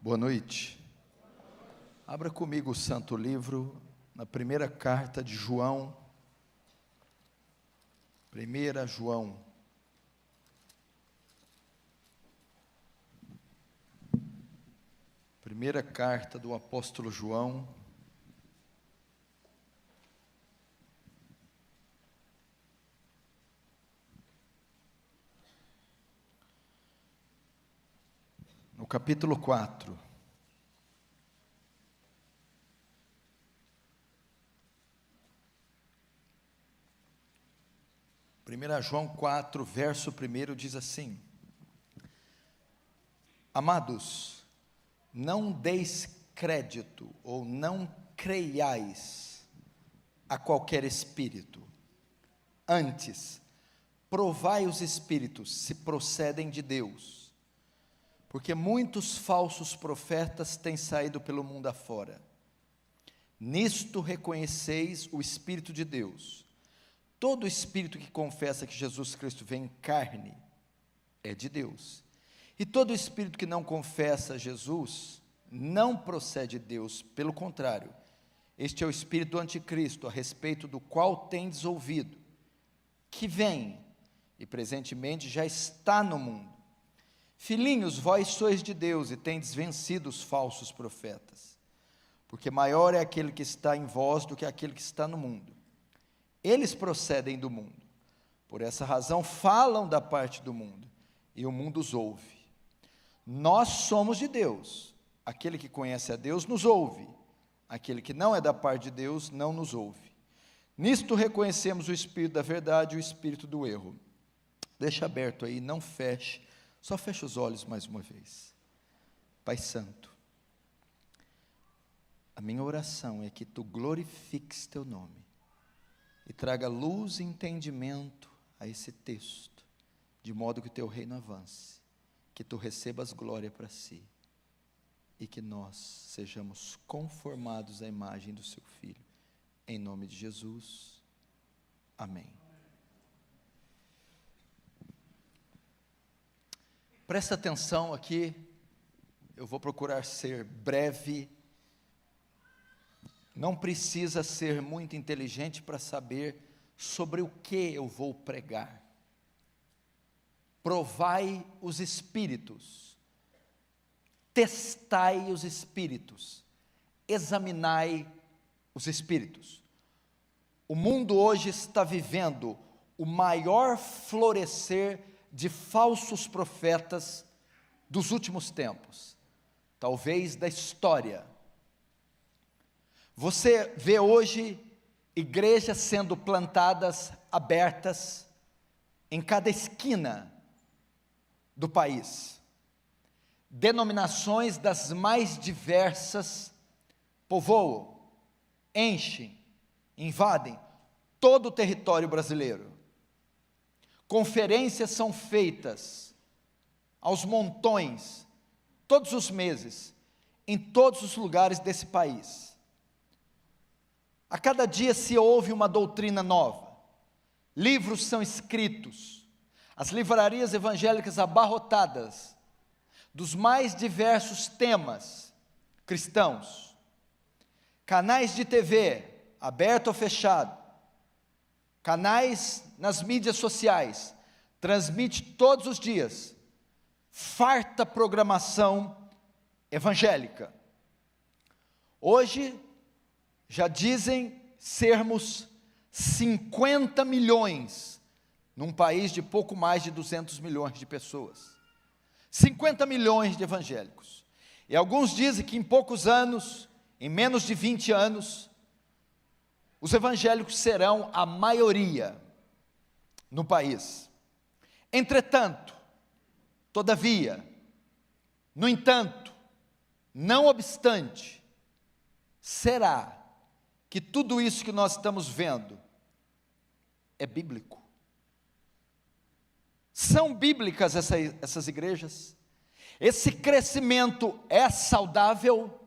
Boa noite. Abra comigo o Santo Livro, na primeira carta de João. 1 João. Primeira carta do apóstolo João. No capítulo 4. Primeira João 4, verso 1 diz assim: Amados, não deis crédito ou não creiais a qualquer espírito. Antes, provai os espíritos se procedem de Deus, porque muitos falsos profetas têm saído pelo mundo afora. Nisto reconheceis o Espírito de Deus. Todo espírito que confessa que Jesus Cristo vem em carne é de Deus. E todo espírito que não confessa Jesus não procede de Deus, pelo contrário, este é o espírito do anticristo, a respeito do qual tendes ouvido, que vem e presentemente já está no mundo. Filhinhos, vós sois de Deus e tendes vencido os falsos profetas, porque maior é aquele que está em vós do que aquele que está no mundo. Eles procedem do mundo, por essa razão falam da parte do mundo, e o mundo os ouve. Nós somos de Deus, aquele que conhece a Deus nos ouve, aquele que não é da parte de Deus não nos ouve. Nisto reconhecemos o espírito da verdade e o espírito do erro. Deixa aberto aí, não feche, só feche os olhos mais uma vez. Pai Santo, a minha oração é que Tu glorifiques Teu nome, e traga luz e entendimento a esse texto, de modo que o Teu reino avance, que Tu recebas glória para Si, e que nós sejamos conformados à imagem do Seu Filho, em nome de Jesus, amém. Presta atenção aqui, eu vou procurar ser breve. Não precisa ser muito inteligente para saber sobre o que eu vou pregar. Provai os espíritos, testai os espíritos, examinai os espíritos. O mundo hoje está vivendo o maior florescer de falsos profetas dos últimos tempos, talvez da história. Você vê hoje igrejas sendo plantadas, abertas, em cada esquina do país. Denominações das mais diversas povoam, enchem, invadem todo o território brasileiro. Conferências são feitas aos montões, todos os meses, em todos os lugares desse país. A cada dia se ouve uma doutrina nova, livros são escritos, as livrarias evangélicas abarrotadas, dos mais diversos temas cristãos, canais de TV, aberto ou fechado, canais nas mídias sociais, transmite todos os dias, farta programação evangélica. Hoje, já dizem sermos 50 milhões, num país de pouco mais de 200 milhões de pessoas. 50 milhões de evangélicos. E alguns dizem que em poucos anos, em menos de 20 anos, os evangélicos serão a maioria no país. Entretanto, todavia, no entanto, não obstante, será que tudo isso que nós estamos vendo é bíblico? São bíblicas essas igrejas? Esse crescimento é saudável?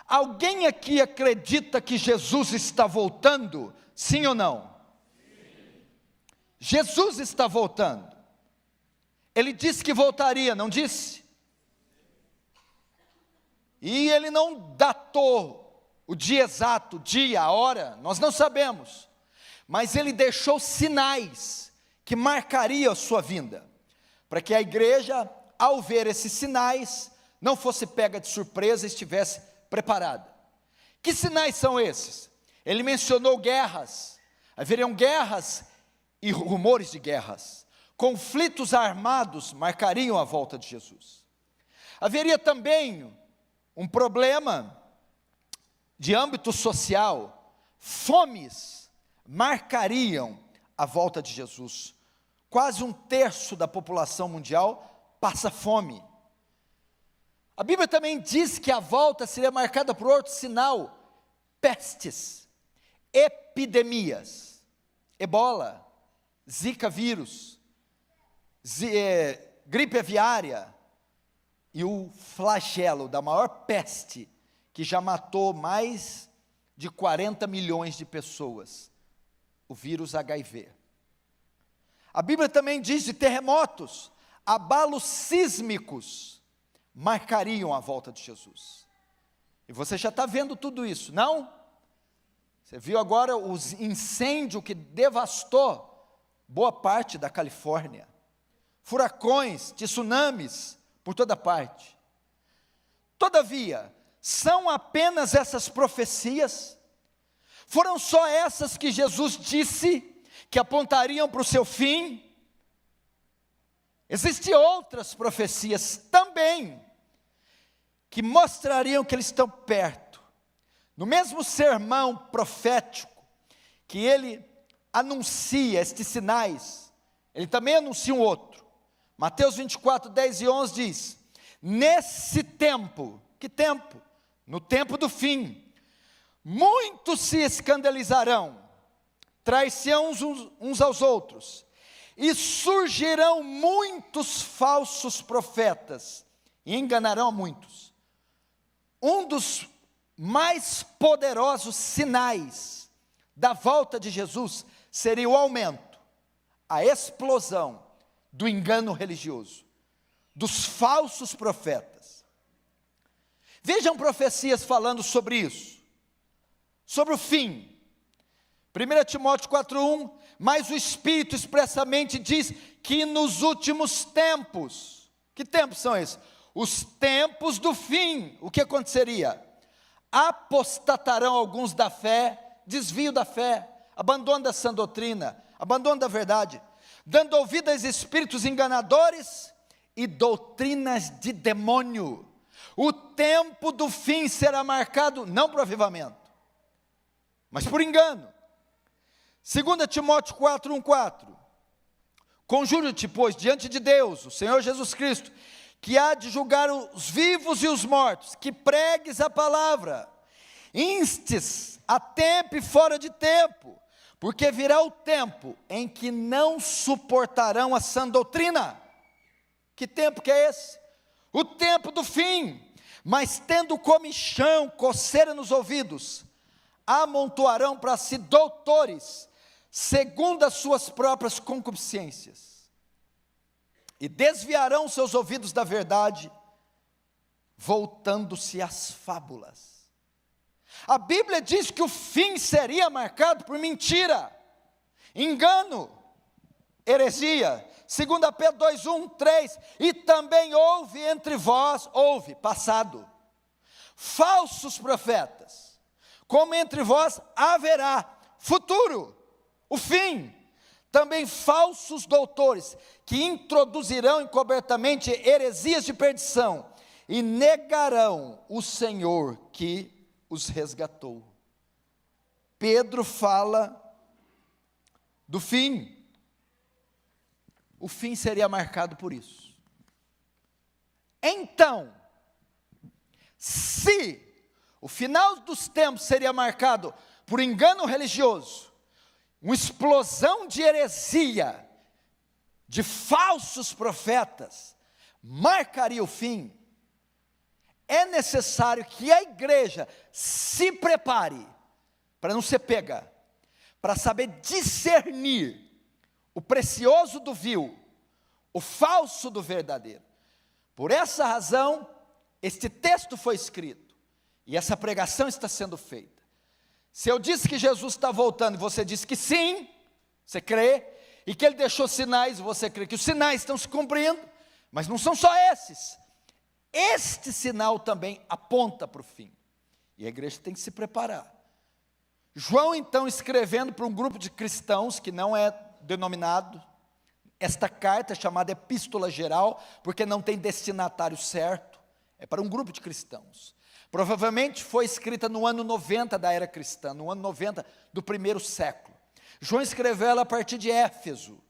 Alguém aqui acredita que Jesus está voltando? Sim ou não? Sim. Jesus está voltando. Ele disse que voltaria, não disse? E ele não datou o dia exato, o dia, a hora, nós não sabemos. Mas ele deixou sinais que marcariam a sua vinda, para que a igreja, ao ver esses sinais, não fosse pega de surpresa e estivesse preparada. Que sinais são esses? Ele mencionou guerras, haveriam guerras e rumores de guerras. Conflitos armados marcariam a volta de Jesus. Haveria também um problema de âmbito social, fomes marcariam a volta de Jesus. Quase 1/3 da população mundial passa fome. A Bíblia também diz que a volta seria marcada por outro sinal: pestes, epidemias, ebola, zika vírus, gripe aviária e o flagelo da maior peste que já matou mais de 40 milhões de pessoas, o vírus HIV. A Bíblia também diz de terremotos, abalos sísmicos marcariam a volta de Jesus. E você já está vendo tudo isso, não? Você viu agora o incêndio que devastou boa parte da Califórnia, furacões, tsunamis por toda parte. Todavia, são apenas essas profecias? Foram só essas que Jesus disse que apontariam para o seu fim? Existem outras profecias também, que mostrariam que eles estão perto. No mesmo sermão profético, que ele anuncia estes sinais, ele também anuncia um outro. Mateus 24, 10 e 11 diz: nesse tempo, que tempo? No tempo do fim, muitos se escandalizarão, trair-se-ão uns aos outros, e surgirão muitos falsos profetas, e enganarão a muitos. Um dos mais poderosos sinais da volta de Jesus seria o aumento, a explosão do engano religioso, dos falsos profetas. Vejam profecias falando sobre isso, sobre o fim. 1 Timóteo 4:1, mas o Espírito expressamente diz que nos últimos tempos, que tempos são esses? Os tempos do fim. O que aconteceria? Apostatarão alguns da fé, desvio da fé, abandono da sã doutrina, abandono da verdade, dando ouvido a espíritos enganadores e doutrinas de demônio. O tempo do fim será marcado não por avivamento, mas por engano. 2 Timóteo 4:1-4, conjuro-te, pois, diante de Deus, o Senhor Jesus Cristo, que há de julgar os vivos e os mortos, que pregues a palavra, instes a tempo e fora de tempo, porque virá o tempo em que não suportarão a sã doutrina. Que tempo que é esse? O tempo do fim. Mas tendo comichão, coceira nos ouvidos, amontoarão para si doutores, segundo as suas próprias concupiscências, e desviarão seus ouvidos da verdade, voltando-se às fábulas. A Bíblia diz que o fim seria marcado por mentira, engano, heresia. 2 Pedro 2:1, 3, e também houve entre vós, passado, falsos profetas, como entre vós haverá, futuro, o fim, também falsos doutores, que introduzirão encobertamente heresias de perdição, e negarão o Senhor que os resgatou. Pedro fala do fim. O fim seria marcado por isso. Então, se o final dos tempos seria marcado por engano religioso, uma explosão de heresia, de falsos profetas, marcaria o fim, é necessário que a igreja se prepare para não ser pega, para saber discernir o precioso do vil, o falso do verdadeiro. Por essa razão, este texto foi escrito, e essa pregação está sendo feita. Se eu disse que Jesus está voltando, e você disse que sim, você crê, e que Ele deixou sinais, e você crê que os sinais estão se cumprindo, mas não são só esses. Este sinal também aponta para o fim, e a igreja tem que se preparar. João, então, escrevendo para um grupo de cristãos, que não é denominado, esta carta é chamada Epístola Geral, porque não tem destinatário certo, é para um grupo de cristãos. Provavelmente foi escrita no ano 90 da era cristã, no ano 90 do primeiro século. João escreveu ela a partir de Éfeso.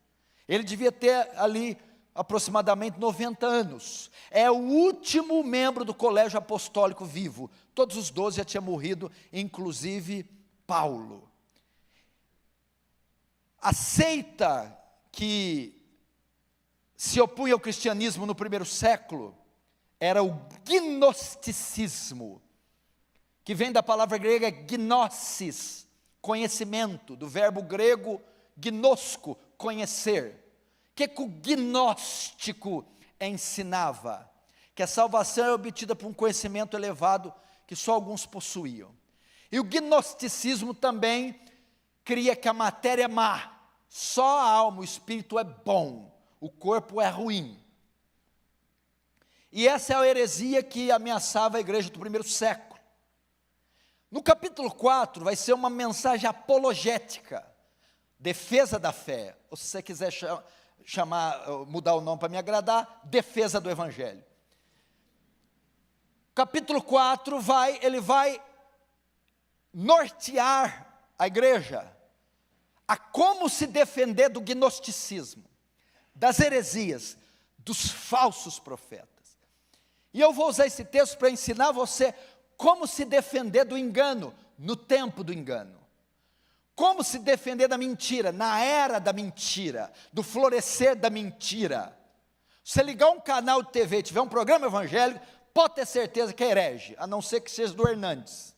Ele devia ter ali aproximadamente 90 anos. É o último membro do colégio apostólico vivo. Todos os 12 já tinham morrido, inclusive Paulo. A seita que se opunha ao cristianismo no primeiro século era o gnosticismo, que vem da palavra grega gnosis, conhecimento, do verbo grego gnosko, conhecer. O que o gnóstico ensinava? Que a salvação é obtida por um conhecimento elevado que só alguns possuíam. E o gnosticismo também cria que a matéria é má, só a alma, o espírito é bom, o corpo é ruim. E essa é a heresia que ameaçava a igreja do primeiro século. No capítulo 4 vai ser uma mensagem apologética, defesa da fé, ou se você quiser mudar o nome para me agradar, defesa do evangelho. Capítulo 4 ele vai nortear a igreja a como se defender do gnosticismo, das heresias, dos falsos profetas. E eu vou usar esse texto para ensinar você como se defender do engano, no tempo do engano. Como se defender da mentira, na era da mentira, do florescer da mentira. Se você ligar um canal de TV e tiver um programa evangélico, pode ter certeza que é herege, a não ser que seja do Hernandes.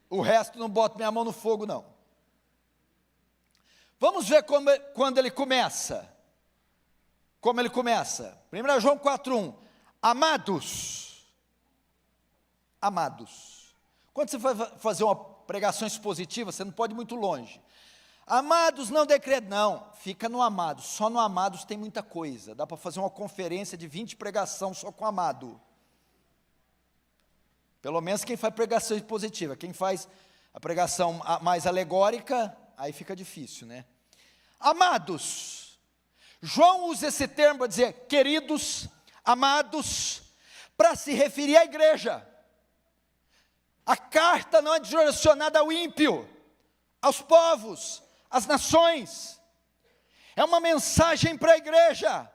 O resto não boto minha mão no fogo, não. Vamos ver quando ele começa. Como ele começa? 1 João 4,1. Amados. Amados. Quando você vai fazer uma pregação expositiva, você não pode ir muito longe. Amados, não decreto, não. Fica no amado. Só no amados tem muita coisa. Dá para fazer uma conferência de 20 pregação só com amado. Pelo menos quem faz pregação expositiva. Quem faz a pregação mais alegórica, aí fica difícil, né? Amados. João usa esse termo para dizer queridos, amados, para se referir à igreja. A carta não é direcionada ao ímpio, aos povos, às nações. É uma mensagem para a igreja.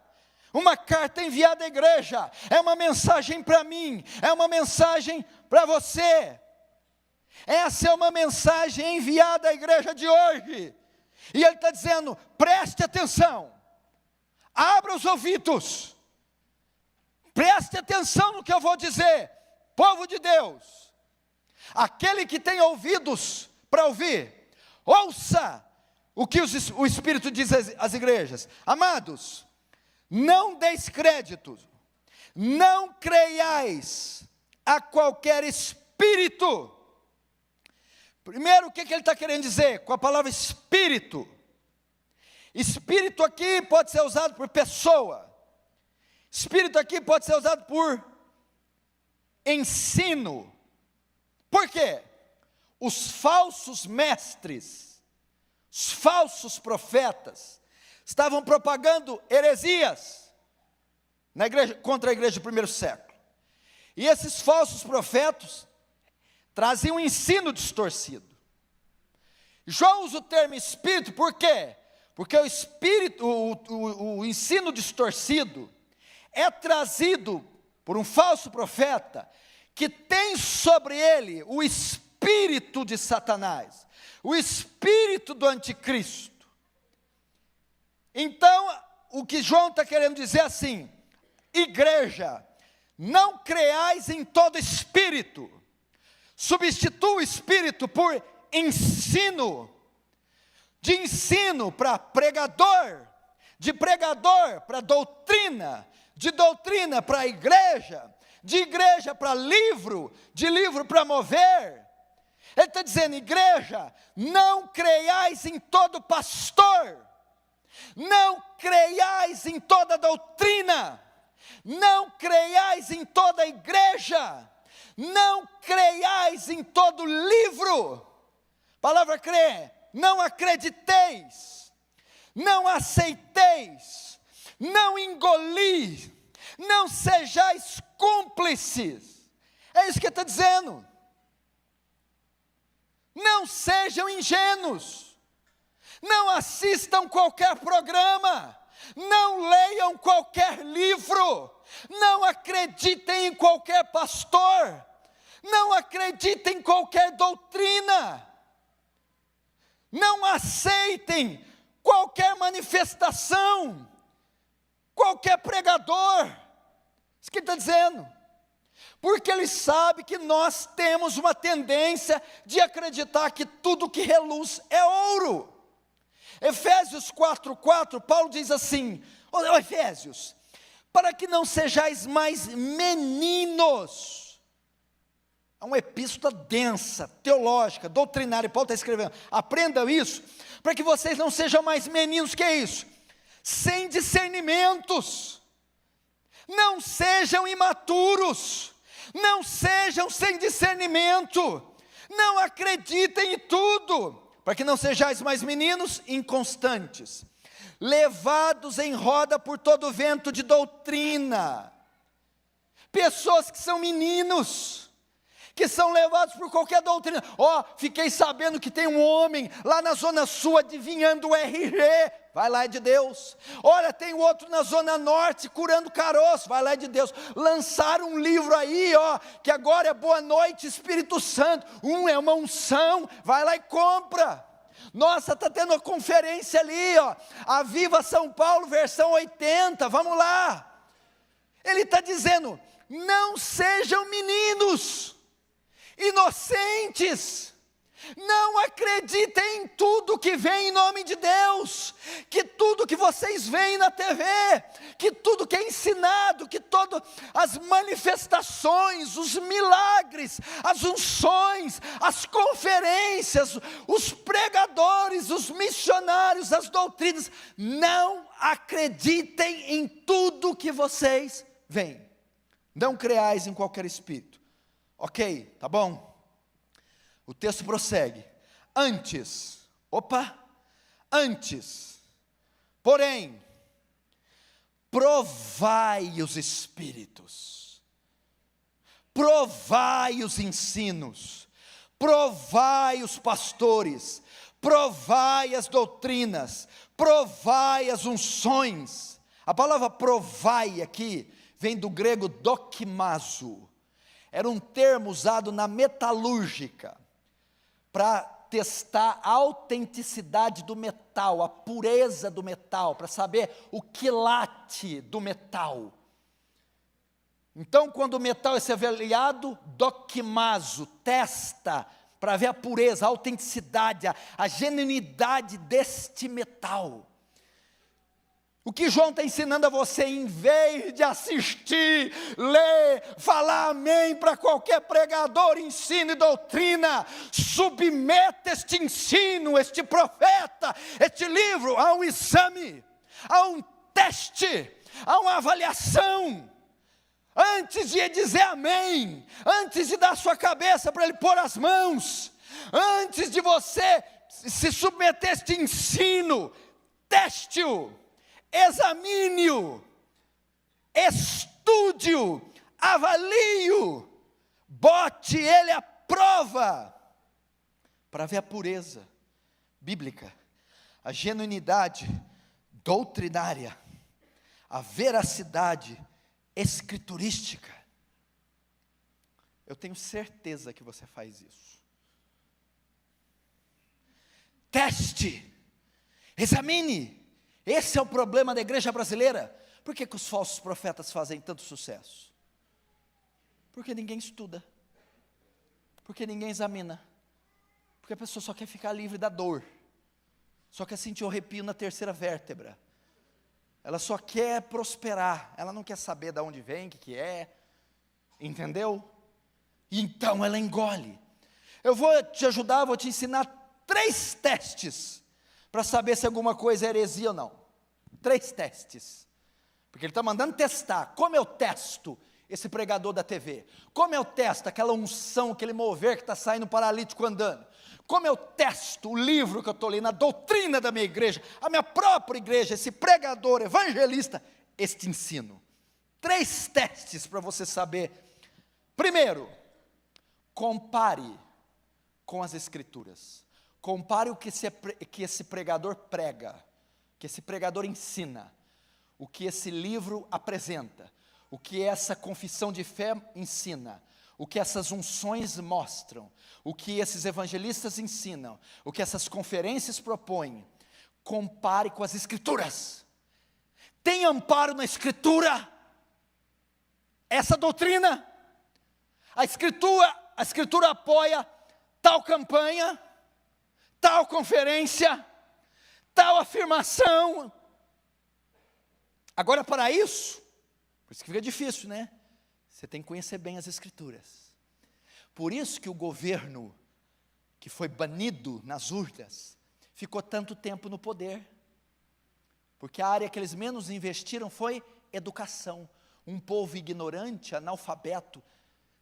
Uma carta enviada à igreja, é uma mensagem para mim, é uma mensagem para você. Essa é uma mensagem enviada à igreja de hoje. E ele está dizendo, preste atenção, abra os ouvidos, preste atenção no que eu vou dizer, povo de Deus. Aquele que tem ouvidos para ouvir, ouça o que o Espírito diz às igrejas. Amados, não deis crédito, não creiais a qualquer espírito. Primeiro, o que ele está querendo dizer com a palavra espírito? Espírito aqui pode ser usado por pessoa. Espírito aqui pode ser usado por ensino. Por quê? Os falsos mestres, os falsos profetas, estavam propagando heresias na igreja, contra a igreja do primeiro século. E esses falsos profetas traziam um ensino distorcido. João usa o termo espírito, por quê? Porque o espírito, o ensino distorcido é trazido por um falso profeta que tem sobre ele o espírito de Satanás, o espírito do anticristo. Então, o que João está querendo dizer é assim: igreja, não creais em todo espírito, substitua o espírito por ensino, de ensino para pregador, de pregador para doutrina, de doutrina para igreja, de igreja para livro, de livro para mover. Ele está dizendo: igreja, não creiais em todo pastor, não creiais em toda doutrina, não creiais em toda igreja, não creiais em todo livro. Palavra crer, não acrediteis, não aceiteis, não engoli, não sejais cúmplices. É isso que ele está dizendo. Não sejam ingênuos, não assistam qualquer programa, não leiam qualquer livro, não acreditem em qualquer pastor, não acreditem em qualquer doutrina, não aceitem qualquer manifestação, qualquer pregador. Isso que ele está dizendo. Porque ele sabe que nós temos uma tendência de acreditar que tudo que reluz é ouro. Efésios 4:4, Paulo diz assim: Efésios, para que não sejais mais meninos. É uma epístola densa, teológica, doutrinária. Paulo está escrevendo: aprendam isso, para que vocês não sejam mais meninos. Que é isso? Sem discernimentos, não sejam imaturos, não sejam sem discernimento, não acreditem em tudo, para que não sejais mais meninos inconstantes, levados em roda por todo vento de doutrina. Pessoas que são meninos, que são levados por qualquer doutrina. Fiquei sabendo que tem um homem lá na Zona Sul adivinhando o RG, vai lá, é de Deus. Olha, tem outro na Zona Norte curando caroço, vai lá, é de Deus. Lançaram um livro aí, que agora é Boa Noite Espírito Santo, é uma unção, vai lá e compra. Nossa, está tendo uma conferência ali, a Viva São Paulo versão 80, vamos lá. Ele está dizendo: não sejam meninos inocentes, não acreditem em tudo que vem em nome de Deus, que tudo que vocês veem na TV, que tudo que é ensinado, que todas as manifestações, os milagres, as unções, as conferências, os pregadores, os missionários, as doutrinas, não acreditem em tudo que vocês veem, não creais em qualquer espírito. Ok, tá bom? O texto prossegue. Antes, porém, provai os espíritos, provai os ensinos, provai os pastores, provai as doutrinas, provai as unções. A palavra provai aqui vem do grego dokimazo. Era um termo usado na metalúrgica para testar a autenticidade do metal, a pureza do metal, para saber o quilate do metal. Então, quando o metal é avaliado, dokimazo, testa para ver a pureza, a autenticidade, a genuinidade deste metal. O que João está ensinando a você, em vez de assistir, ler, falar amém para qualquer pregador, ensino e doutrina, submeta este ensino, este profeta, este livro a um exame, a um teste, a uma avaliação. Antes de dizer amém, antes de dar sua cabeça para ele pôr as mãos, antes de você se submeter a este ensino, teste-o. Examine-o, estude-o, avalie-o, bote ele à prova, para ver a pureza bíblica, a genuinidade doutrinária, a veracidade escriturística. Eu tenho certeza que você faz isso. Teste, examine. Esse é o problema da igreja brasileira. Por que os falsos profetas fazem tanto sucesso? Porque ninguém estuda, porque ninguém examina, porque a pessoa só quer ficar livre da dor, só quer sentir o arrepio na terceira vértebra. Ela só quer prosperar, ela não quer saber de onde vem, o que é, entendeu? Então ela engole. Eu vou te ajudar, vou te ensinar 3 testes, para saber se alguma coisa é heresia ou não. 3 testes, porque ele está mandando testar. Como eu testo esse pregador da TV? Como eu testo aquela unção, aquele mover que está saindo paralítico andando? Como eu testo o livro que eu estou lendo, a doutrina da minha igreja, a minha própria igreja, esse pregador, evangelista, este ensino? 3 testes para você saber. Primeiro, compare com as escrituras. Compare o que esse pregador prega, que esse pregador ensina, o que esse livro apresenta, o que essa confissão de fé ensina, o que essas unções mostram, o que esses evangelistas ensinam, o que essas conferências propõem. Compare com as escrituras. Tem amparo na escritura essa doutrina? A escritura apoia tal campanha, tal conferência, tal afirmação. Agora, para isso, por isso que fica difícil, né? Você tem que conhecer bem as escrituras. Por isso que o governo que foi banido nas urnas ficou tanto tempo no poder. Porque a área que eles menos investiram foi educação. Um povo ignorante, analfabeto,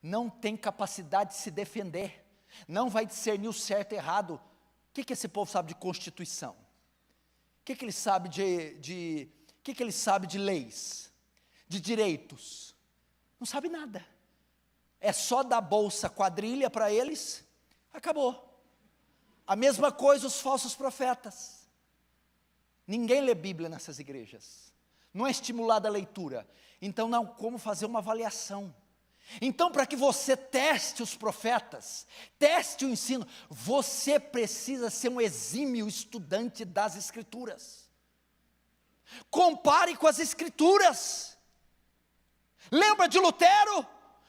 não tem capacidade de se defender, não vai discernir o certo e errado. O que esse povo sabe de Constituição? O que ele sabe que ele sabe de leis, de direitos? Não sabe nada. É só dar bolsa quadrilha para eles, acabou. A mesma coisa os falsos profetas. Ninguém lê Bíblia nessas igrejas, não é estimulada a leitura. Então não há como fazer uma avaliação. Então, para que você teste os profetas, teste o ensino, você precisa ser um exímio estudante das escrituras. Compare com as escrituras. Lembra de Lutero?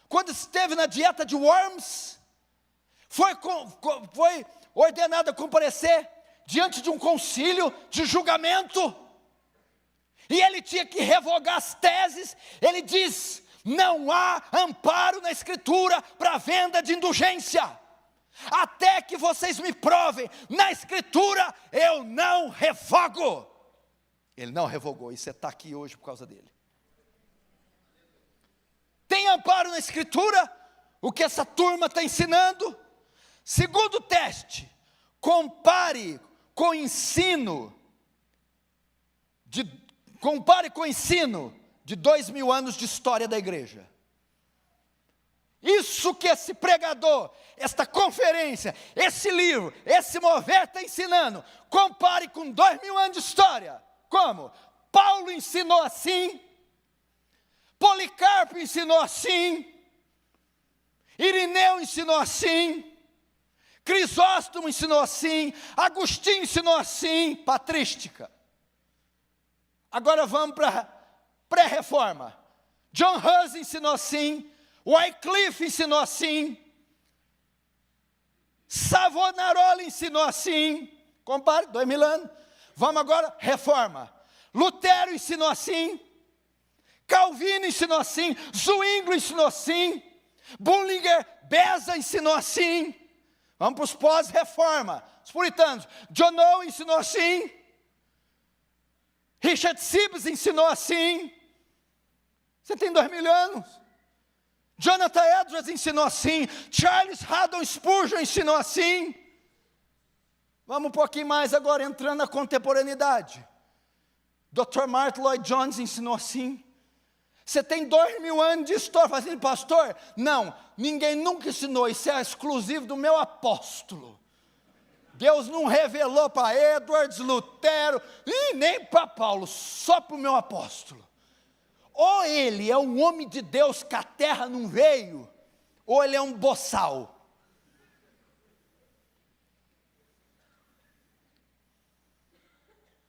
Quando esteve na dieta de Worms, foi ordenado a comparecer diante de um concílio de julgamento, e ele tinha que revogar as teses. Ele diz: não há amparo na escritura para venda de indulgência, até que vocês me provem, na escritura eu não revogo. Ele não revogou, e você está aqui hoje por causa dele. Tem amparo na escritura, o que essa turma está ensinando? Segundo teste, compare com o ensino de 2000 anos de história da igreja. Isso que esse pregador, esta conferência, esse livro, esse mover está ensinando, compare com 2000 anos de história. Como? Paulo ensinou assim, Policarpo ensinou assim, Irineu ensinou assim, Crisóstomo ensinou assim, Agostinho ensinou assim, patrística. Agora vamos para pré-reforma. John Hus ensinou assim, Wycliffe ensinou assim, Savonarola ensinou assim. Compare, 2000 anos. Vamos agora, reforma. Lutero ensinou assim, Calvino ensinou assim, Zwinglio ensinou assim, Bullinger, Beza ensinou assim. Vamos para os pós-reforma, os puritanos. John Owen ensinou assim, Richard Sibbes ensinou assim. Você tem 2000 anos. Jonathan Edwards ensinou assim, Charles Haddon Spurgeon ensinou assim. Vamos um pouquinho mais agora, entrando na contemporaneidade. Dr. Martin Lloyd Jones ensinou assim. Você tem 2000 anos de história, fazendo pastor? Não, ninguém nunca ensinou, isso é exclusivo do meu apóstolo. Deus não revelou para Edwards, Lutero, e nem para Paulo, só para o meu apóstolo. Ou ele é um homem de Deus que a terra não veio, ou ele é um boçal.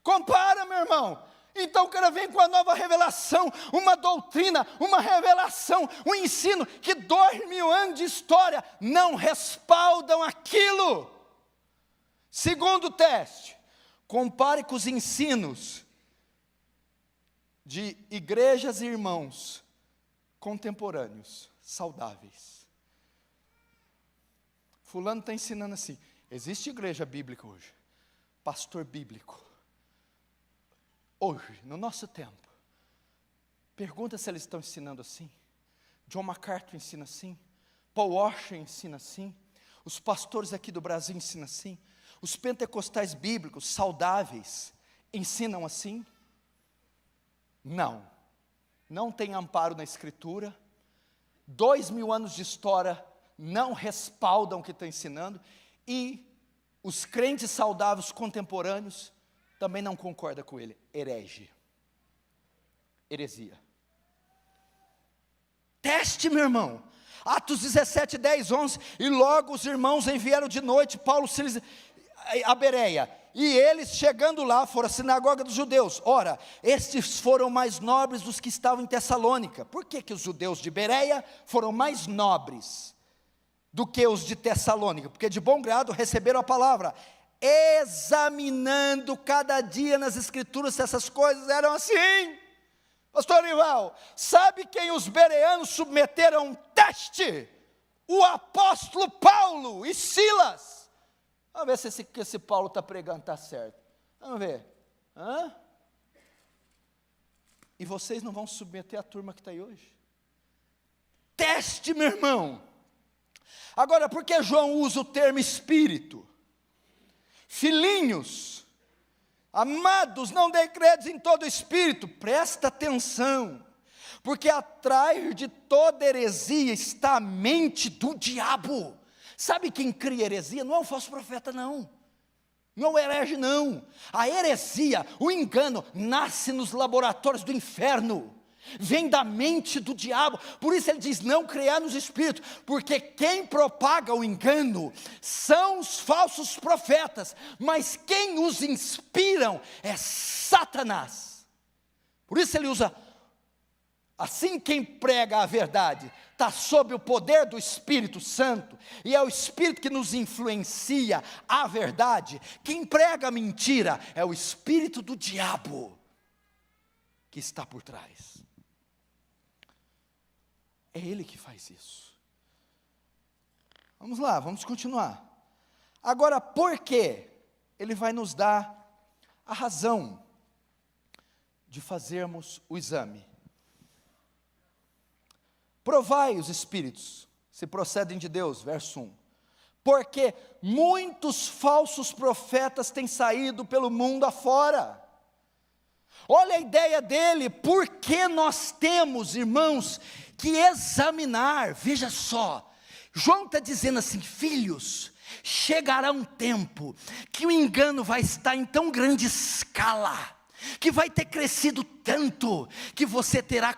Compara, meu irmão. Então o cara vem com a nova revelação, uma doutrina, uma revelação, um ensino que 2000 anos de história não respaldam aquilo. Segundo teste, Compare com os ensinos de igrejas e irmãos contemporâneos, saudáveis. Fulano está ensinando assim. Existe igreja bíblica hoje, pastor bíblico. Hoje, no nosso tempo, pergunta se eles estão ensinando assim. John MacArthur ensina assim, Paul Washer ensina assim, os pastores aqui do Brasil ensinam assim, os pentecostais bíblicos saudáveis ensinam assim? Não tem amparo na Escritura, 2000 anos de história não respaldam o que está ensinando, e os crentes saudáveis contemporâneos também não concordam com ele. Heresia. Teste, meu irmão. Atos 17, 10, 11, e logo os irmãos enviaram de noite Paulo, Silas, a Bereia, e eles chegando lá, foram à sinagoga dos judeus. Ora, estes foram mais nobres dos que estavam em Tessalônica. Por que os judeus de Bereia foram mais nobres do que os de Tessalônica? Porque de bom grado receberam a palavra, examinando cada dia nas escrituras se essas coisas eram assim. Pastor Ival, sabe quem os bereanos submeteram a um teste? O apóstolo Paulo e Silas. Vamos ver se esse Paulo está pregando está certo. Vamos ver. E vocês não vão submeter a turma que está aí hoje? Teste, meu irmão. Agora, por que João usa o termo espírito? Filhinhos, amados, não dê crédito em todo espírito. Presta atenção. Porque atrás de toda heresia está a mente do diabo. Sabe quem cria heresia? Não é o falso profeta, não. Não é o herege, não. A heresia, o engano, nasce nos laboratórios do inferno. Vem da mente do diabo. Por isso ele diz, não creia nos espíritos. Porque quem propaga o engano são os falsos profetas. Mas quem os inspiram é Satanás. Por isso ele usa, assim quem prega a verdade está sob o poder do Espírito Santo, e é o Espírito que nos influencia a verdade. Quem prega a mentira é o espírito do diabo que está por trás. É ele que faz isso. Vamos lá, vamos continuar. Agora, por quê? Ele vai nos dar a razão de fazermos o exame. Provai os espíritos, se procedem de Deus, verso 1. Porque muitos falsos profetas têm saído pelo mundo afora. Olha a ideia dele, porque nós temos, irmãos, que examinar. Veja só, João está dizendo assim, filhos, chegará um tempo que o engano vai estar em tão grande escala, que vai ter crescido tanto, que você terá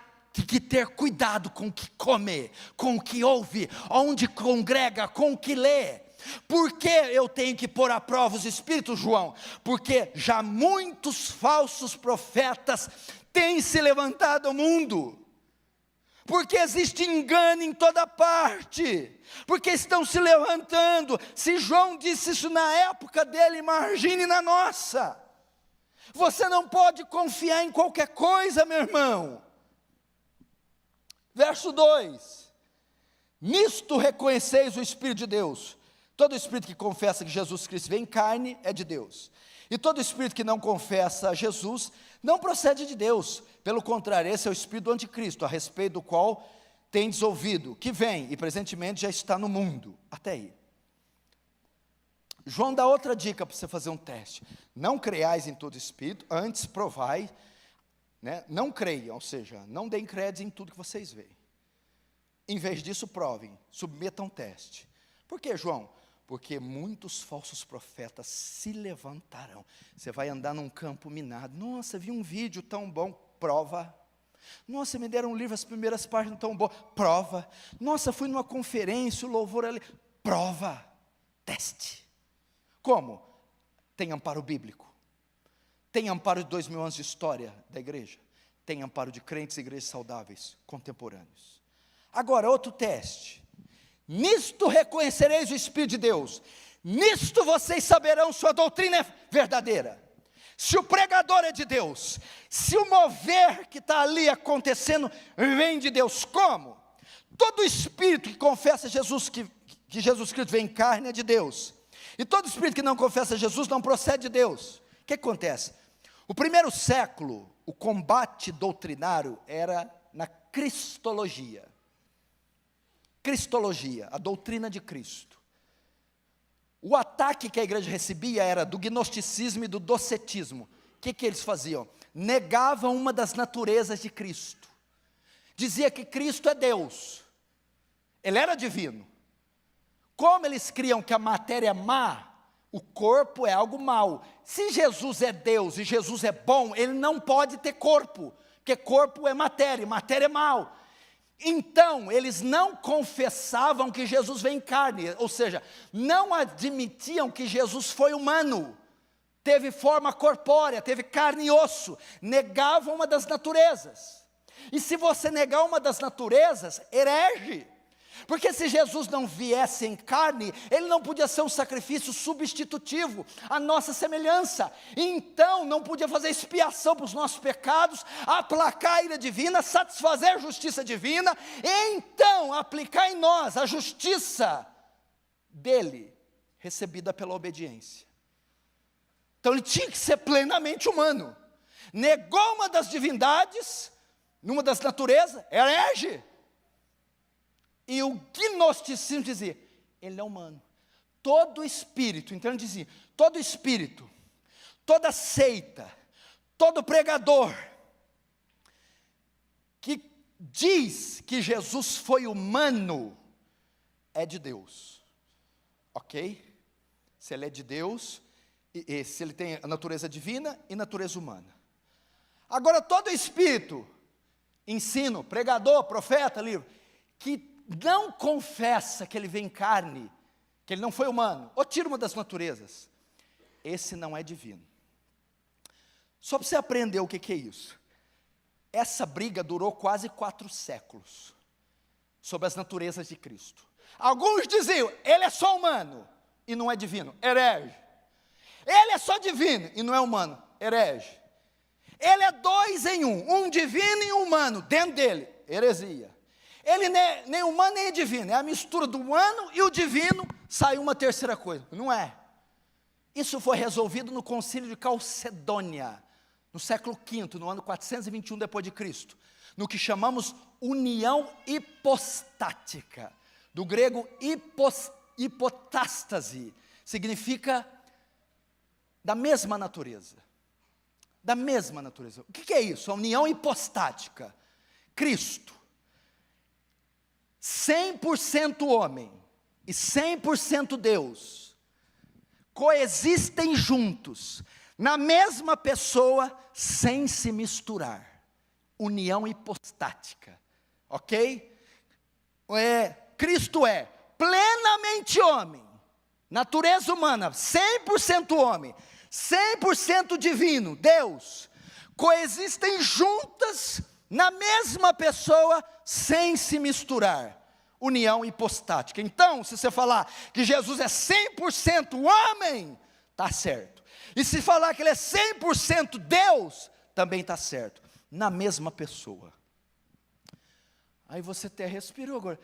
que ter cuidado com o que come, com o que ouve, onde congrega, com o que lê. Por que eu tenho que pôr à prova os espíritos, João? Porque já muitos falsos profetas têm se levantado ao mundo. Porque existe engano em toda parte. Porque estão se levantando. Se João disse isso na época dele, imagine na nossa. Você não pode confiar em qualquer coisa, meu irmão. Verso 2, nisto reconheceis o Espírito de Deus. Todo espírito que confessa que Jesus Cristo veio em carne é de Deus. E todo espírito que não confessa a Jesus não procede de Deus. Pelo contrário, esse é o espírito do anticristo, a respeito do qual tendes ouvido, que vem e presentemente já está no mundo. Até aí. João dá outra dica para você fazer um teste. Não creiais em todo espírito, antes provai. Não creiam, ou seja, não deem crédito em tudo que vocês veem. Em vez disso, provem, submetam um teste. Por que, João? Porque muitos falsos profetas se levantarão. Você vai andar num campo minado. Nossa, vi um vídeo tão bom. Prova. Nossa, me deram um livro, as primeiras páginas tão boas. Prova. Nossa, fui numa conferência, o louvor ali. Prova. Teste. Como? Tem amparo bíblico. Tem amparo de 2000 anos de história da igreja. Tem amparo de crentes e igrejas saudáveis, contemporâneos. Agora, outro teste. Nisto reconhecereis o Espírito de Deus. Nisto vocês saberão se a doutrina é verdadeira. Se o pregador é de Deus, se o mover que está ali acontecendo vem de Deus, como? Todo espírito que confessa Jesus, que Jesus Cristo vem em carne é de Deus. E todo espírito que não confessa Jesus não procede de Deus. O que acontece? O primeiro século, o combate doutrinário era na cristologia. Cristologia, a doutrina de Cristo. O ataque que a igreja recebia era do gnosticismo e do docetismo. O que eles faziam? Negavam uma das naturezas de Cristo. Dizia que Cristo é Deus. Ele era divino. Como eles criam que a matéria é má, o corpo é algo mau. Se Jesus é Deus e Jesus é bom, ele não pode ter corpo, porque corpo é matéria, matéria é mal. Então, eles não confessavam que Jesus vem em carne, ou seja, não admitiam que Jesus foi humano, teve forma corpórea, teve carne e osso, negavam uma das naturezas. E se você negar uma das naturezas, herege. Porque se Jesus não viesse em carne, ele não podia ser um sacrifício substitutivo, à nossa semelhança. Então, não podia fazer expiação para os nossos pecados, aplacar a ira divina, satisfazer a justiça divina, e então aplicar em nós a justiça dele, recebida pela obediência. Então, ele tinha que ser plenamente humano. Negou uma das divindades, numa das naturezas, herege. E o gnosticismo dizia, ele é humano. Todo espírito, então ele dizia, todo espírito, toda seita, todo pregador, que diz que Jesus foi humano, é de Deus. Ok? Se ele é de Deus, e se ele tem a natureza divina e natureza humana. Agora todo espírito, ensino, pregador, profeta, livro, que não confessa que ele vem em carne, que ele não foi humano, ou tira uma das naturezas, esse não é divino. Só para você aprender o que é isso. Essa briga durou quase 4 séculos, sobre as naturezas de Cristo. Alguns diziam, ele é só humano, e não é divino, herege. Ele é só divino, e não é humano, herege. Ele é 2 em 1, um divino e um humano, dentro dele, heresia. Ele nem humano nem divino, é a mistura do humano e o divino, sai uma terceira coisa, não é. Isso foi resolvido no concílio de Calcedônia, no século V, no ano 421 depois de Cristo, no que chamamos união hipostática, do grego hipotástase, significa da mesma natureza, da mesma natureza. O que é isso? A união hipostática. Cristo, 100% homem e 100% Deus, coexistem juntos, na mesma pessoa, sem se misturar. União hipostática, ok? Cristo é plenamente homem, natureza humana, 100% homem, 100% divino, Deus, coexistem juntas, na mesma pessoa, sem se misturar, união hipostática. Então, se você falar que Jesus é 100% homem, está certo. E se falar que ele é 100% Deus, também está certo. Na mesma pessoa. Aí você até respirou agora.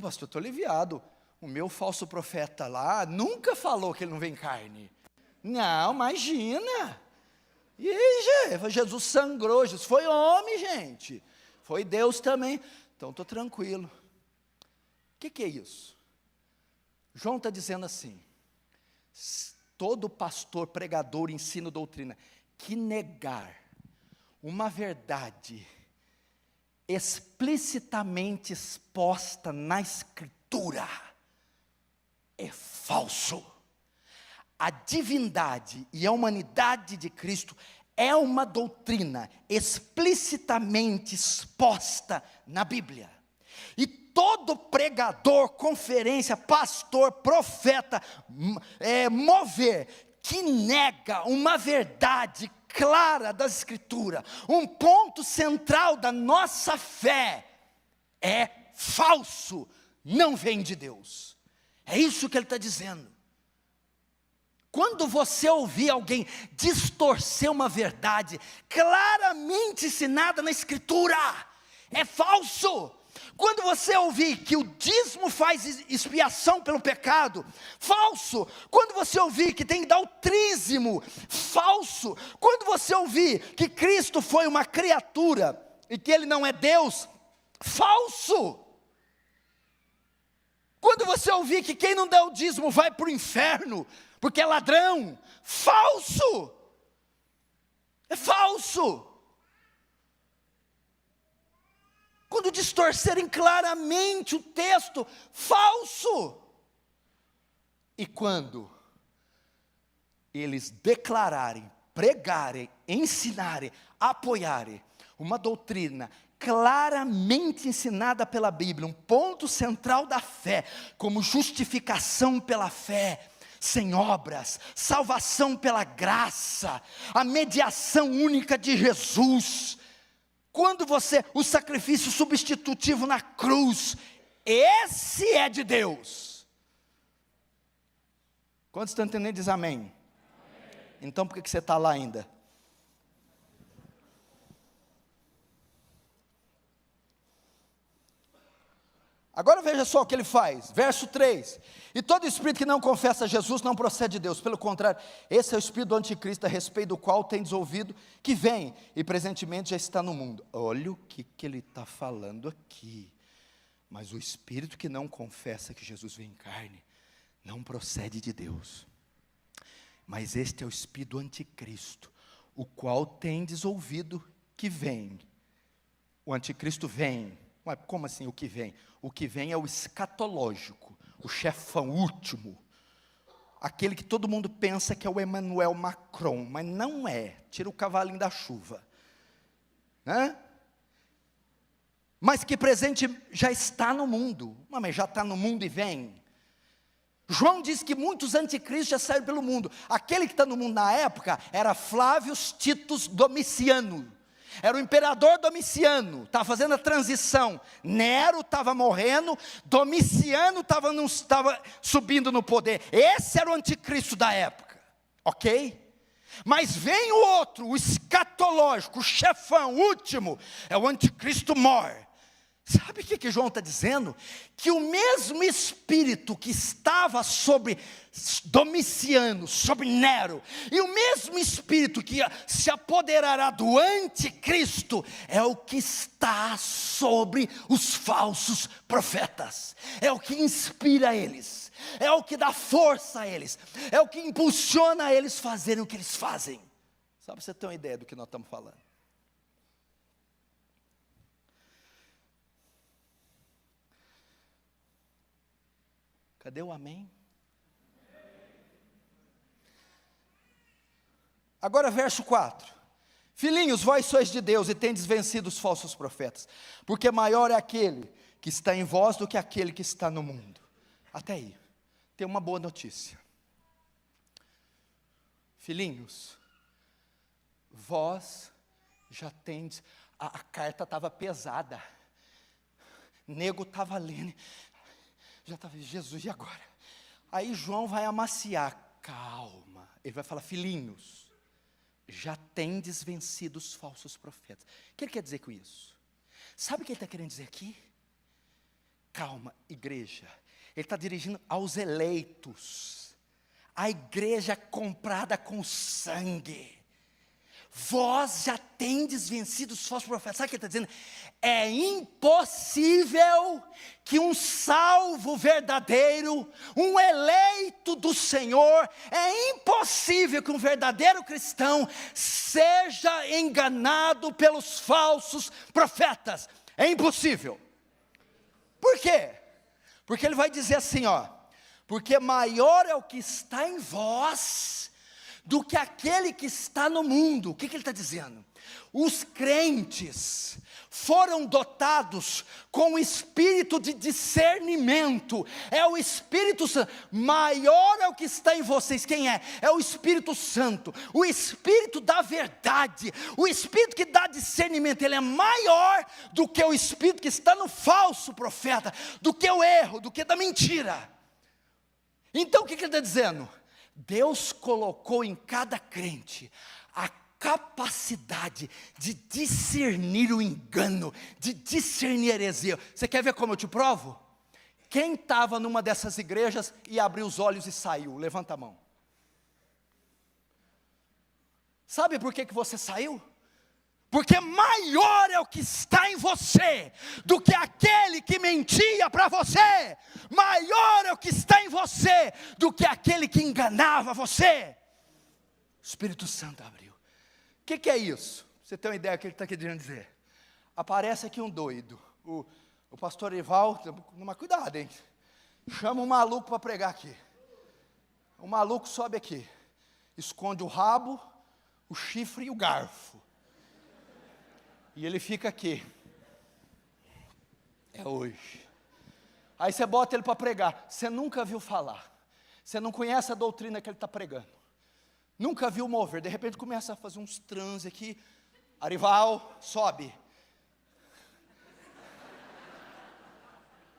Pastor, estou aliviado. O meu falso profeta lá nunca falou que ele não vem em carne. Não, imagina. E aí, Jesus sangrou, Jesus foi homem, gente. Foi Deus também. Então, estou tranquilo. O que é isso? João está dizendo assim, todo pastor, pregador, ensino, doutrina, que negar uma verdade explicitamente exposta na Escritura, é falso. A divindade e a humanidade de Cristo é uma doutrina explicitamente exposta na Bíblia. E todo pregador, conferência, pastor, profeta, mover, que nega uma verdade clara das Escrituras, um ponto central da nossa fé, é falso, não vem de Deus. É isso que ele está dizendo. quando você ouvir alguém distorcer uma verdade claramente ensinada na Escritura, é falso. Quando você ouvir que o dízimo faz expiação pelo pecado, falso. Quando você ouvir que tem que dar o trízimo, falso. Quando você ouvir que Cristo foi uma criatura e que Ele não é Deus, falso. Quando você ouvir que quem não dá o dízimo vai para o inferno, porque é ladrão, falso. É falso. Quando distorcerem claramente o texto, falso. E quando eles declararem, pregarem, ensinarem, apoiarem uma doutrina claramente ensinada pela Bíblia, um ponto central da fé, como justificação pela fé, sem obras, salvação pela graça, a mediação única de Jesus, quando o sacrifício substitutivo na cruz, esse é de Deus. Quantos estão entendendo? Diz amém. Amém. Então por que você está lá ainda? Agora veja só o que ele faz, verso 3, e todo espírito que não confessa Jesus não procede de Deus, pelo contrário, esse é o espírito do anticristo, a respeito do qual tendes ouvido, que vem, e presentemente já está no mundo. Olha o que ele está falando aqui, mas o espírito que não confessa que Jesus veio em carne, não procede de Deus, mas este é o espírito do anticristo, o qual tendes ouvido que vem. O anticristo vem. Mas como assim o que vem? O que vem é o escatológico, o chefão último, aquele que todo mundo pensa que é o Emmanuel Macron, mas não é, tira o cavalinho da chuva, né? Mas que presente já está no mundo, mas já está no mundo e vem. João diz que muitos anticristos já saíram pelo mundo. Aquele que está no mundo na época era Flávio Titus Domiciano. Era o imperador Domiciano, estava fazendo a transição. Nero estava morrendo, Domiciano estava subindo no poder. Esse era o anticristo da época, ok? Mas vem o outro, o escatológico, o chefão, o último, é o anticristo mor. Sabe o que João está dizendo? Que o mesmo espírito que estava sobre Domiciano, sobre Nero, e o mesmo espírito que se apoderará do anticristo, é o que está sobre os falsos profetas, é o que inspira eles, é o que dá força a eles, é o que impulsiona eles a fazerem o que eles fazem. Só para você ter uma ideia do que nós estamos falando. Cadê o amém? Agora verso 4. Filhinhos, vós sois de Deus e tendes vencido os falsos profetas, porque maior é aquele que está em vós do que aquele que está no mundo. Até aí, tem uma boa notícia. Filhinhos, vós já tendes, a carta estava pesada, nego estava lendo, já estava, Jesus, e agora? Aí João vai amaciar, calma, ele vai falar, filhinhos, já tendes vencido os falsos profetas. O que ele quer dizer com isso? Sabe o que ele está querendo dizer aqui? Calma, igreja, ele está dirigindo aos eleitos, a igreja comprada com sangue. Vós já tendes vencido os falsos profetas. Sabe o que ele está dizendo? É impossível que um salvo verdadeiro, um eleito do Senhor, é impossível que um verdadeiro cristão seja enganado pelos falsos profetas. É impossível. Por quê? Porque ele vai dizer assim, ó, porque maior é o que está em vós do que aquele que está no mundo. O que ele está dizendo? Os crentes foram dotados com o espírito de discernimento, é o Espírito Santo, maior é o que está em vocês, quem é? É o Espírito Santo, o Espírito da verdade, o Espírito que dá discernimento, ele é maior do que o Espírito que está no falso profeta, do que o erro, do que da mentira. Então o que ele está dizendo? Deus colocou em cada crente a capacidade de discernir o engano, de discernir a heresia. Você quer ver como eu te provo? Quem estava numa dessas igrejas e abriu os olhos e saiu? Levanta a mão. Sabe por que você saiu? Porque maior é o que está em você do que aquele que mentia para você. Maior é o que está em você do que aquele que enganava você. O Espírito Santo abriu. O que é isso? Você tem uma ideia do que ele está querendo dizer? Aparece aqui um doido. O pastor Ival, mas cuidado, hein? Chama um maluco para pregar aqui. O maluco sobe aqui. Esconde o rabo, o chifre e o garfo. E ele fica aqui. É hoje. Aí você bota ele para pregar. Você nunca viu falar. Você não conhece a doutrina que ele está pregando. Nunca viu mover. De repente começa a fazer uns transe aqui. Arival, sobe.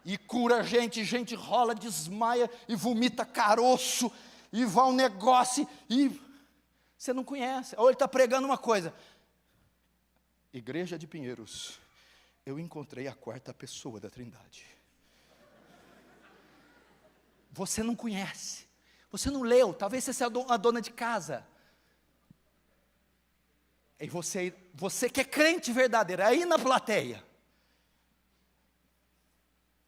E cura gente. Gente rola, desmaia e vomita caroço. E vai um negócio. E você não conhece. Ou ele está pregando uma coisa. Igreja de Pinheiros, eu encontrei a quarta pessoa da Trindade. Você não conhece, você não leu, talvez você seja a dona de casa. E você que é crente verdadeiro, aí na plateia.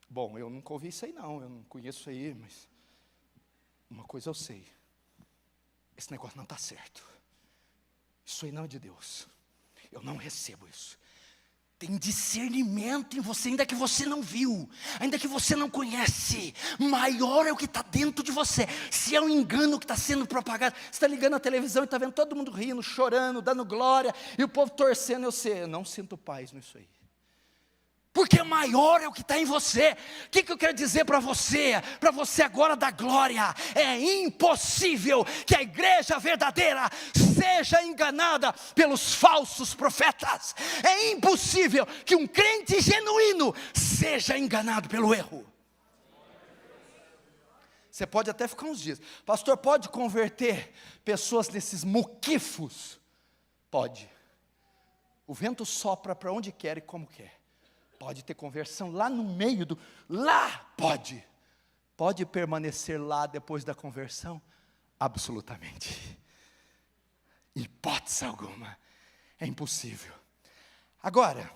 Bom, eu nunca ouvi isso aí não, eu não conheço isso aí, mas uma coisa eu sei. Esse negócio não está certo. Isso aí não é de Deus. Eu não recebo isso. Tem discernimento em você, ainda que você não viu, ainda que você não conhece. Maior é o que está dentro de você. Se é um engano que está sendo propagado, você está ligando a televisão e está vendo todo mundo rindo, chorando, dando glória, e o povo torcendo, eu não sinto paz nisso aí. Porque maior é o que está em você. O que eu quero dizer para você agora da glória? É impossível que a igreja verdadeira seja enganada pelos falsos profetas. É impossível que um crente genuíno seja enganado pelo erro. Você pode até ficar uns dias. Pastor, pode converter pessoas nesses muquifos? Pode. O vento sopra para onde quer e como quer. Pode ter conversão lá no meio do... Lá pode. Pode permanecer lá depois da conversão? Absolutamente. Hipótese alguma. É impossível. Agora,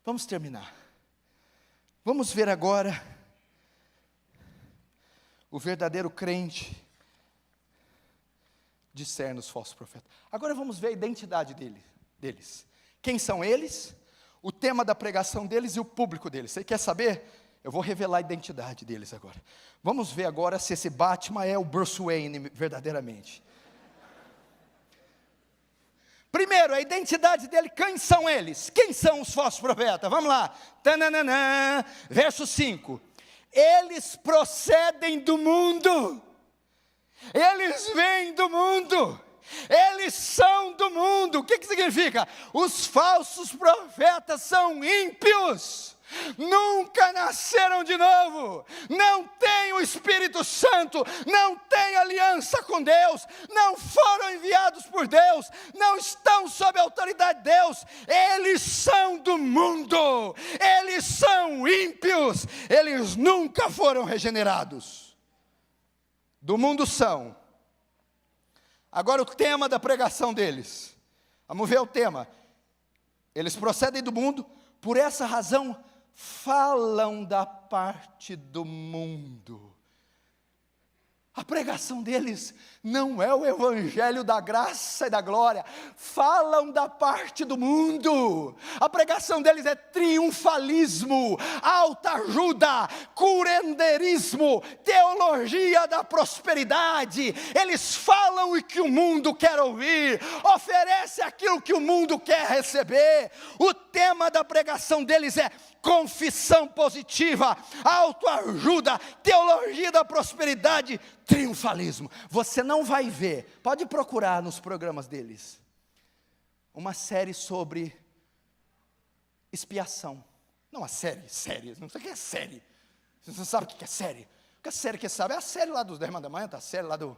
vamos terminar. Vamos ver agora o verdadeiro crente discerne os falsos profetas. Agora vamos ver a identidade deles. Quem são eles? O tema da pregação deles e o público deles. Você quer saber? Eu vou revelar a identidade deles agora. Vamos ver agora se esse Batman é o Bruce Wayne verdadeiramente. Primeiro, a identidade dele, quem são eles? Quem são os falsos profetas? Vamos lá. Tananana, verso 5. Eles procedem do mundo. Eles vêm do mundo. Eles são do mundo. O que significa? Os falsos profetas são ímpios, nunca nasceram de novo, não têm o Espírito Santo, não têm aliança com Deus, não foram enviados por Deus, não estão sob a autoridade de Deus. Eles são do mundo, eles são ímpios, eles nunca foram regenerados. Do mundo são. Agora o tema da pregação deles. Vamos ver o tema. Eles procedem do mundo, por essa razão falam da parte do mundo. A pregação deles não é o evangelho da graça e da glória. Falam da parte do mundo. A pregação deles é triunfalismo, autoajuda, curanderismo, teologia da prosperidade. Eles falam o que o mundo quer ouvir, oferece aquilo que o mundo quer receber. O tema da pregação deles é confissão positiva, autoajuda, teologia da prosperidade, triunfalismo. Você não vai ver, pode procurar nos programas deles, uma série sobre expiação. Não uma série, não sei o que é série. Você não sabe o que é série. O única série que sabe é a série lá dos 10 Mandamentos, a série lá do...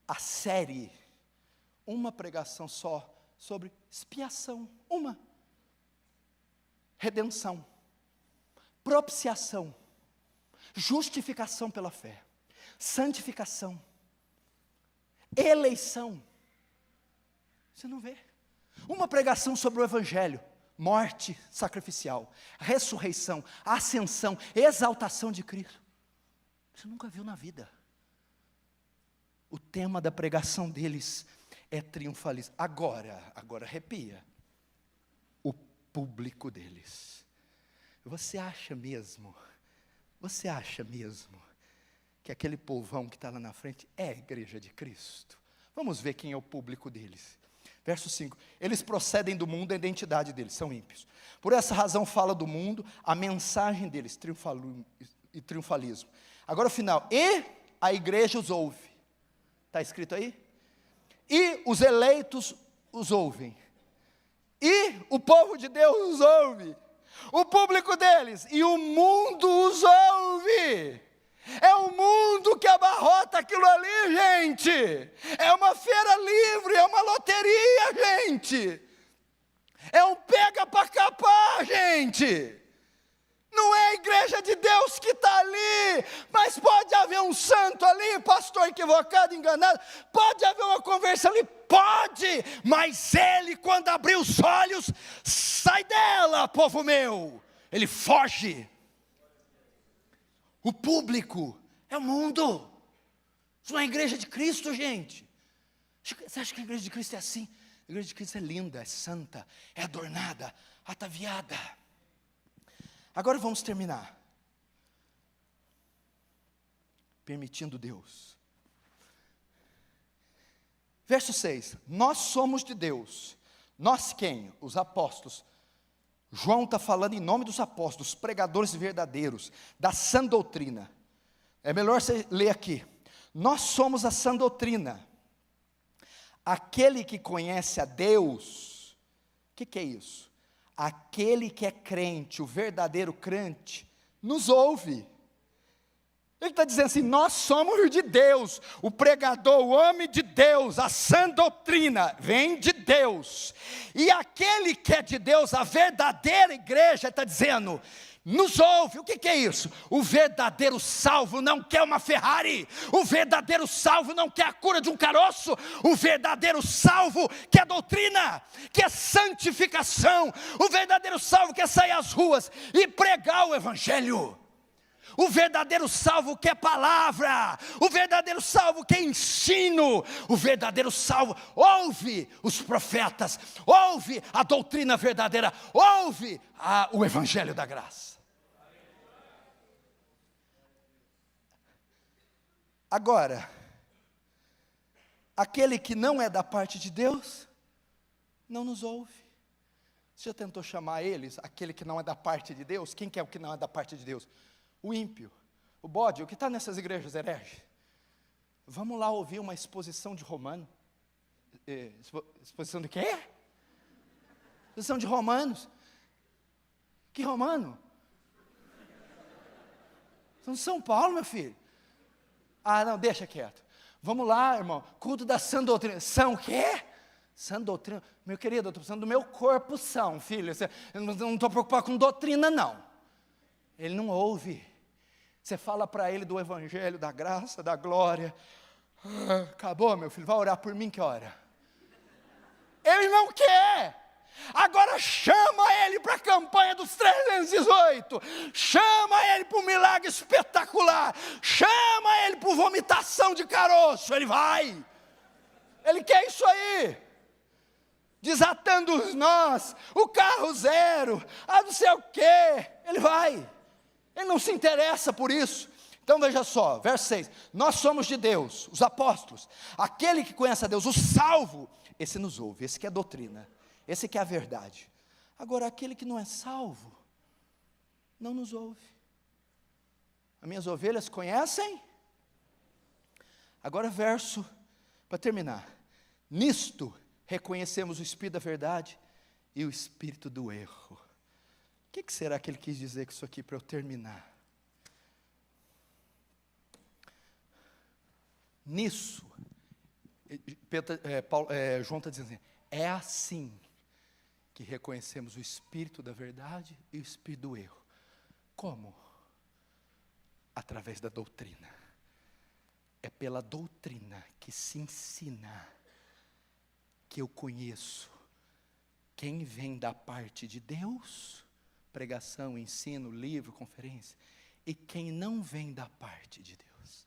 A série, uma pregação só sobre expiação, uma. Redenção, propiciação, justificação pela fé, santificação, eleição. Você não vê? Uma pregação sobre o Evangelho, morte sacrificial, ressurreição, ascensão, exaltação de Cristo. Você nunca viu na vida. O tema da pregação deles é triunfalismo. Agora arrepia. O público deles. Você acha mesmo que aquele povão que está lá na frente é a igreja de Cristo? Vamos ver quem é o público deles. Verso 5, eles procedem do mundo, a identidade deles, são ímpios. Por essa razão fala do mundo, a mensagem deles, triunfalismo. Agora o final, e a igreja os ouve. Está escrito aí? E os eleitos os ouvem. E o povo de Deus os ouve. O público deles, e o mundo os ouve. É o mundo que abarrota aquilo ali, gente. É uma feira livre, é uma loteria, gente. É um pega para capar, gente. Não é a igreja de Deus que está ali, mas pode haver um santo ali, pastor equivocado, enganado, pode haver uma conversa ali, pode, mas ele, quando abrir os olhos, sai dela, povo meu, ele foge. O público é o mundo, isso não é a igreja de Cristo, gente. Você acha que a igreja de Cristo é assim? A igreja de Cristo é linda, é santa, é adornada, ataviada. Agora vamos terminar. Permitindo Deus. Verso 6. Nós somos de Deus. Nós quem? Os apóstolos. João está falando em nome dos apóstolos, pregadores verdadeiros, da sã doutrina. É melhor você ler aqui. Nós somos a sã doutrina. Aquele que conhece a Deus, o que é isso? Aquele que é crente, o verdadeiro crente, nos ouve. Ele está dizendo assim, nós somos de Deus, o pregador, o homem de Deus, a sã doutrina, vem de Deus. E aquele que é de Deus, a verdadeira igreja, está dizendo, nos ouve. O que é isso? O verdadeiro salvo não quer uma Ferrari, o verdadeiro salvo não quer a cura de um caroço, o verdadeiro salvo quer doutrina, quer santificação, o verdadeiro salvo quer sair às ruas e pregar o Evangelho. O verdadeiro salvo quer palavra, o verdadeiro salvo quer ensino, o verdadeiro salvo ouve os profetas, ouve a doutrina verdadeira, ouve o Evangelho da graça. Agora, aquele que não é da parte de Deus, não nos ouve. Você já tentou chamar eles, aquele que não é da parte de Deus? Quem que é o que não é da parte de Deus? O ímpio, o bode, o que está nessas igrejas herege. Vamos lá ouvir uma exposição de Romano. Exposição de quê? Exposição de Romanos. Que Romano? São de São Paulo, meu filho. Ah, não, deixa quieto. Vamos lá, irmão, culto da sã doutrina. São o quê? Sã doutrina. Meu querido, eu estou precisando do meu corpo são, filho. Eu não estou preocupado com doutrina, não. Ele não ouve. Você fala para ele do Evangelho, da graça, da glória. Acabou, meu filho, vai orar por mim, que hora? Ele não quer. Agora chama ele para a campanha dos 318, chama ele para um milagre espetacular, chama ele para vomitação de caroço, ele vai, ele quer isso aí, desatando os nós, o carro zero, não sei o que, ele vai, ele não se interessa por isso. Então veja só, verso 6, nós somos de Deus, os apóstolos, aquele que conhece a Deus, o salvo, esse nos ouve, esse que é doutrina. Esse que é a verdade. Agora, aquele que não é salvo, não nos ouve. As minhas ovelhas conhecem? Agora verso, para terminar. Nisto, reconhecemos o Espírito da verdade e o Espírito do erro. O que será que ele quis dizer com isso aqui para eu terminar? Nisso, João está dizendo assim, é assim que reconhecemos o espírito da verdade e o espírito do erro. Como? Através da doutrina. É pela doutrina que se ensina, que eu conheço quem vem da parte de Deus, pregação, ensino, livro, conferência, e quem não vem da parte de Deus.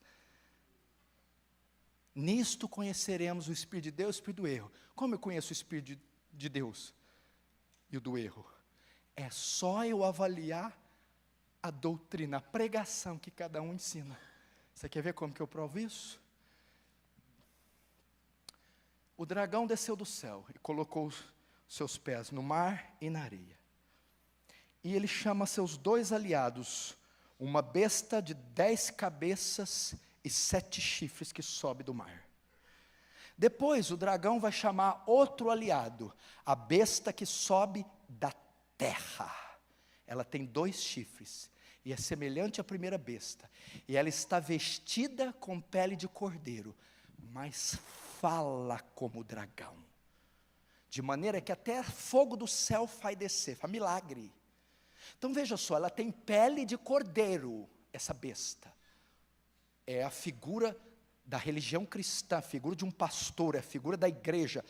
Nisto conheceremos o Espírito de Deus e o Espírito do erro. Como eu conheço o Espírito de Deus e o do erro? É só eu avaliar a doutrina, a pregação que cada um ensina. Você quer ver como que eu provo isso? O dragão desceu do céu e colocou os seus pés no mar e na areia. E ele chama seus 2 aliados, uma besta de 10 cabeças e 7 chifres que sobe do mar. Depois o dragão vai chamar outro aliado, a besta que sobe da terra. Ela tem 2 chifres e é semelhante à primeira besta. E ela está vestida com pele de cordeiro, mas fala como dragão. De maneira que até fogo do céu faz descer, faz milagre. Então veja só, ela tem pele de cordeiro, essa besta. É a figura da religião cristã, a figura de um pastor, é a figura da igreja.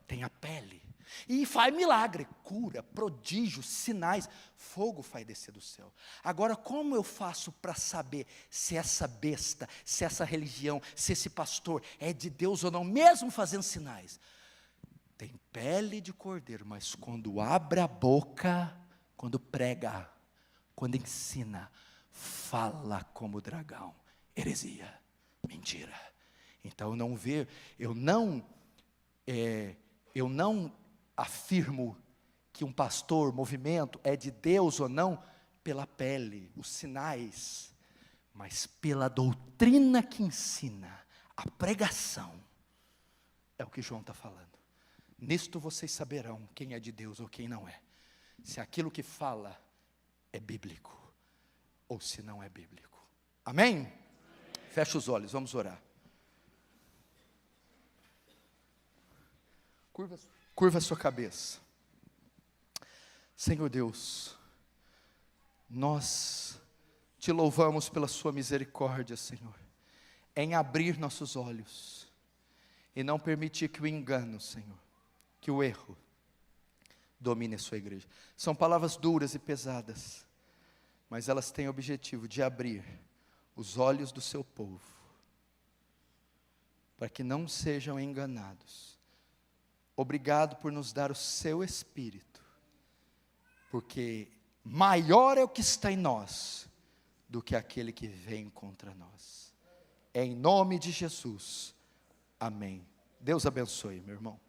Tem a pele. E faz milagre, cura, prodígios, sinais. Fogo faz descer do céu. Agora, como eu faço para saber se essa besta, se essa religião, se esse pastor é de Deus ou não, mesmo fazendo sinais? Tem pele de cordeiro, mas quando abre a boca, quando prega, quando ensina, fala como dragão. Heresia, mentira. Então eu não afirmo que um pastor, movimento, é de Deus ou não, pela pele, os sinais, mas pela doutrina que ensina, a pregação, é o que João está falando. Nisto vocês saberão quem é de Deus ou quem não é, se aquilo que fala é bíblico, ou se não é bíblico. Amém? Fecha os olhos, vamos orar. Curva a sua cabeça. Senhor Deus, nós te louvamos pela sua misericórdia, Senhor, em abrir nossos olhos e não permitir que o engano, Senhor, que o erro domine a sua igreja. São palavras duras e pesadas, mas elas têm o objetivo de abrir os olhos do seu povo, para que não sejam enganados. Obrigado por nos dar o seu Espírito, porque maior é o que está em nós, do que aquele que vem contra nós. Em nome de Jesus, amém. Deus abençoe, meu irmão.